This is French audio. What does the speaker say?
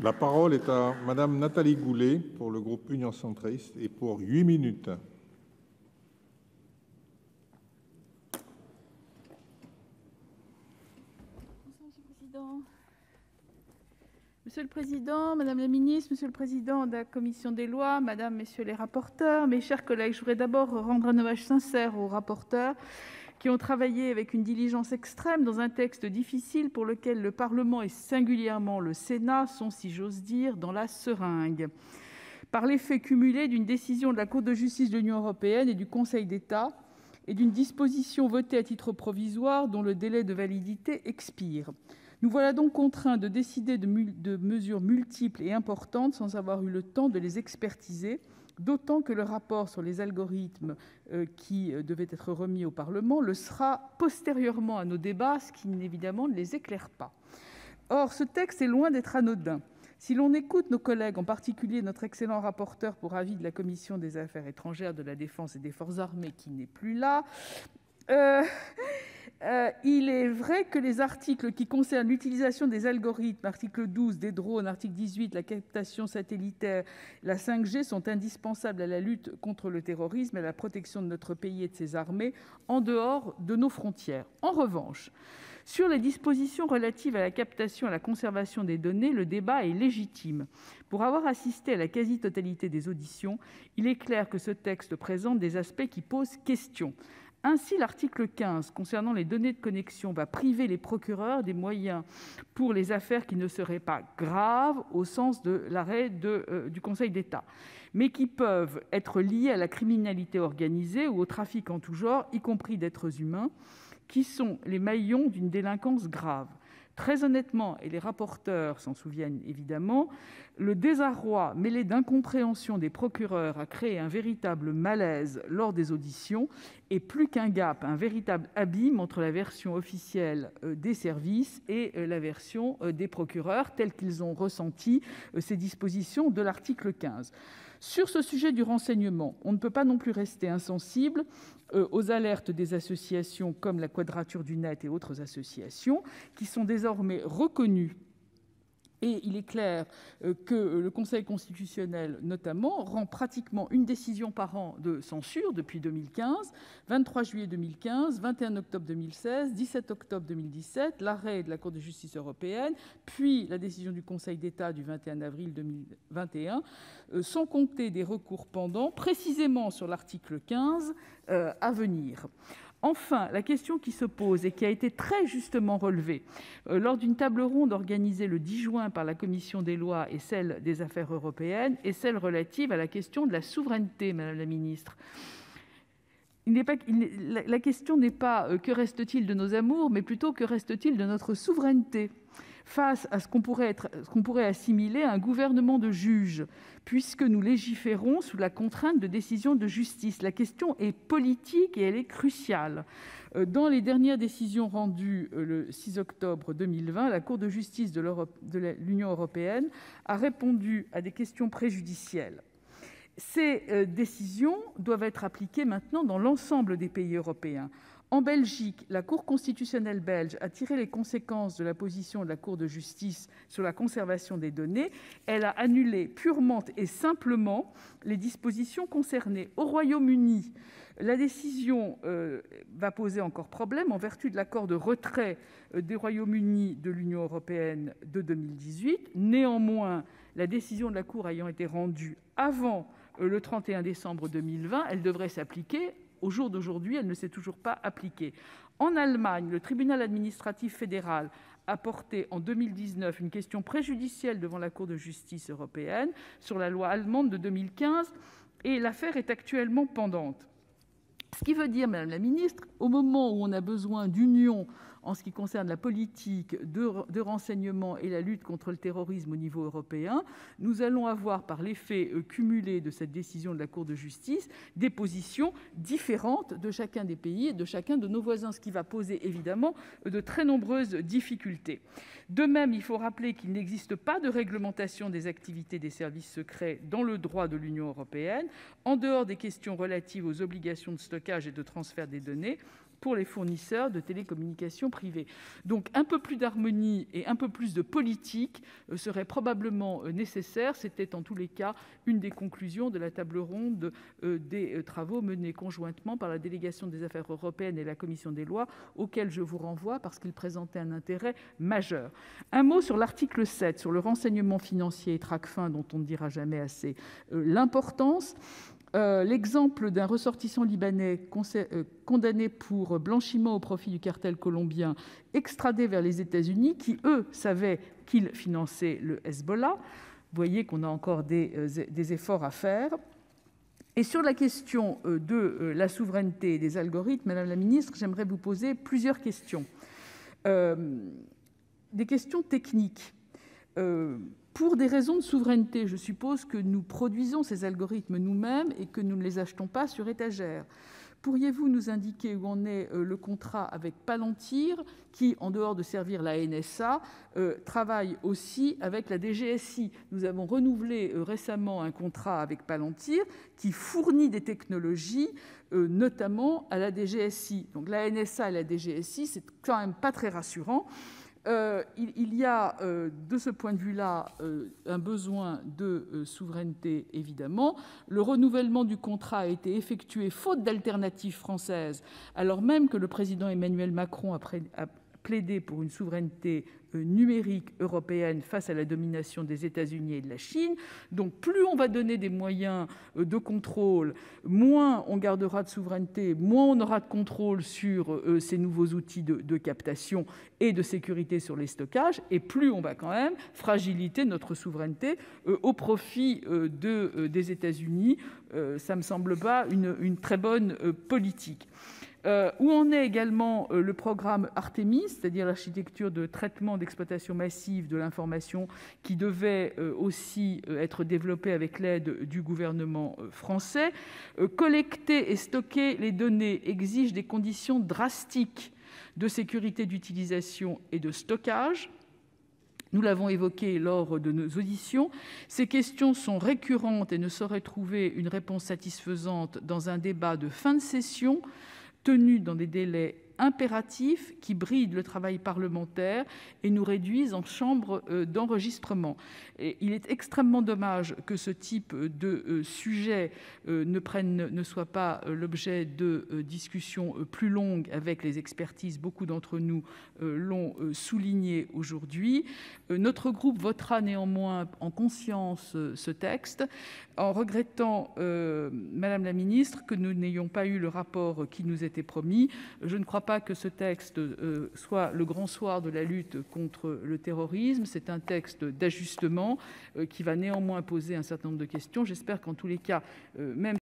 La parole est à Madame Nathalie Goulet pour le groupe Union centriste et pour 8 minutes. Monsieur le Président, Madame la Ministre, Monsieur le Président de la Commission des lois, Madame, Messieurs les rapporteurs, mes chers collègues, je voudrais d'abord rendre un hommage sincère aux rapporteurs qui ont travaillé avec une diligence extrême dans un texte difficile pour lequel le Parlement et singulièrement le Sénat sont, si j'ose dire, dans la seringue. Par l'effet cumulé d'une décision de la Cour de justice de l'Union européenne et du Conseil d'État et d'une disposition votée à titre provisoire dont le délai de validité expire. Nous voilà donc contraints de décider de mesures multiples et importantes sans avoir eu le temps de les expertiser, d'autant que le rapport sur les algorithmes qui devait être remis au Parlement le sera postérieurement à nos débats, ce qui évidemment ne les éclaire pas. Or, ce texte est loin d'être anodin. Si l'on écoute nos collègues, en particulier notre excellent rapporteur pour avis de la Commission des Affaires étrangères, de la Défense et des Forces armées, qui n'est plus là, il est vrai que les articles qui concernent l'utilisation des algorithmes, article 12, des drones, article 18, la captation satellitaire, la 5G, sont indispensables à la lutte contre le terrorisme et à la protection de notre pays et de ses armées en dehors de nos frontières. En revanche, sur les dispositions relatives à la captation et à la conservation des données, le débat est légitime. Pour avoir assisté à la quasi-totalité des auditions, il est clair que ce texte présente des aspects qui posent question. Ainsi, l'article 15, concernant les données de connexion, va priver les procureurs des moyens pour les affaires qui ne seraient pas graves au sens de l'arrêt du Conseil d'État, mais qui peuvent être liées à la criminalité organisée ou au trafic en tout genre, y compris d'êtres humains, qui sont les maillons d'une délinquance grave. Très honnêtement, et les rapporteurs s'en souviennent évidemment, le désarroi mêlé d'incompréhension des procureurs a créé un véritable malaise lors des auditions et plus qu'un gap, un véritable abîme entre la version officielle des services et la version des procureurs tels qu'ils ont ressenti ces dispositions de l'article 15. Sur ce sujet du renseignement, on ne peut pas non plus rester insensible aux alertes des associations comme la Quadrature du Net et autres associations qui sont désormais reconnues. Et il est clair que le Conseil constitutionnel, notamment, rend pratiquement une décision par an de censure depuis 2015, 23 juillet 2015, 21 octobre 2016, 17 octobre 2017, l'arrêt de la Cour de justice européenne, puis la décision du Conseil d'État du 21 avril 2021, sans compter des recours pendants, précisément sur l'article 15 à venir. Enfin, la question qui se pose et qui a été très justement relevée lors d'une table ronde organisée le 10 juin par la Commission des lois et celle des affaires européennes est celle relative à la question de la souveraineté, Madame la Ministre. La question n'est pas que reste-t-il de nos amours, mais plutôt que reste-t-il de notre souveraineté face à ce qu'on pourrait assimiler à un gouvernement de juges, puisque nous légiférons sous la contrainte de décisions de justice. La question est politique et elle est cruciale. Dans les dernières décisions rendues le 6 octobre 2020, la Cour de justice de l'Union européenne a répondu à des questions préjudicielles. Ces décisions doivent être appliquées maintenant dans l'ensemble des pays européens. En Belgique, la Cour constitutionnelle belge a tiré les conséquences de la position de la Cour de justice sur la conservation des données. Elle a annulé purement et simplement les dispositions concernées. Au Royaume-Uni, la décision va poser encore problème en vertu de l'accord de retrait du Royaume-Uni de l'Union européenne de 2018. Néanmoins, la décision de la Cour ayant été rendue avant le 31 décembre 2020, elle devrait s'appliquer. Au jour d'aujourd'hui, elle ne s'est toujours pas appliquée. En Allemagne, le tribunal administratif fédéral a porté en 2019 une question préjudicielle devant la Cour de justice européenne sur la loi allemande de 2015 et l'affaire est actuellement pendante. Ce qui veut dire, Madame la Ministre, au moment où on a besoin d'union en ce qui concerne la politique de renseignement et la lutte contre le terrorisme au niveau européen, nous allons avoir, par l'effet cumulé de cette décision de la Cour de justice, des positions différentes de chacun des pays et de chacun de nos voisins, ce qui va poser évidemment de très nombreuses difficultés. De même, il faut rappeler qu'il n'existe pas de réglementation des activités des services secrets dans le droit de l'Union européenne, en dehors des questions relatives aux obligations de stockage et de transfert des données. pour les fournisseurs de télécommunications privées. Donc un peu plus d'harmonie et un peu plus de politique serait probablement nécessaire. C'était en tous les cas une des conclusions de la table ronde des travaux menés conjointement par la délégation des affaires européennes et la commission des lois, auquel je vous renvoie parce qu'il présentait un intérêt majeur. Un mot sur l'article 7, sur le renseignement financier et Tracfin, dont on ne dira jamais assez l'importance. L'exemple d'un ressortissant libanais condamné pour blanchiment au profit du cartel colombien, extradé vers les États-Unis, qui, eux, savaient qu'il finançait le Hezbollah. Vous voyez qu'on a encore des efforts à faire. Et sur la question de la souveraineté des algorithmes, Madame la Ministre, j'aimerais vous poser plusieurs questions. Des questions techniques. Pour des raisons de souveraineté, je suppose que nous produisons ces algorithmes nous-mêmes et que nous ne les achetons pas sur étagère. Pourriez-vous nous indiquer où en est le contrat avec Palantir, qui, en dehors de servir la NSA, travaille aussi avec la DGSI? Nous avons renouvelé récemment un contrat avec Palantir qui fournit des technologies, notamment à la DGSI. Donc la NSA et la DGSI, c'est quand même pas très rassurant. Il y a, de ce point de vue-là, un besoin de souveraineté, évidemment. Le renouvellement du contrat a été effectué faute d'alternative française, alors même que le président Emmanuel Macron a plaidé pour une souveraineté numérique européenne face à la domination des États-Unis et de la Chine. Donc plus on va donner des moyens de contrôle, moins on gardera de souveraineté, moins on aura de contrôle sur ces nouveaux outils de captation et de sécurité sur les stockages, et plus on va quand même fragiliser notre souveraineté au profit des États-Unis. Ça ne me semble pas une très bonne politique. Où en est également le programme Artemis, c'est-à-dire l'architecture de traitement d'exploitation massive de l'information qui devait aussi être développée avec l'aide du gouvernement français. Collecter et stocker les données exige des conditions drastiques de sécurité d'utilisation et de stockage. Nous l'avons évoqué lors de nos auditions. Ces questions sont récurrentes et ne sauraient trouver une réponse satisfaisante dans un débat de fin de session tenu dans des délais impératifs qui brident le travail parlementaire et nous réduisent en chambre d'enregistrement. Et il est extrêmement dommage que ce type de sujet ne soit pas l'objet de discussions plus longues avec les expertises. Beaucoup d'entre nous l'ont souligné aujourd'hui. Notre groupe votera néanmoins en conscience ce texte, en regrettant, Madame la Ministre, que nous n'ayons pas eu le rapport qui nous était promis. Je ne crois pas que ce texte soit le grand soir de la lutte contre le terrorisme. C'est un texte d'ajustement qui va néanmoins poser un certain nombre de questions. J'espère qu'en tous les cas, même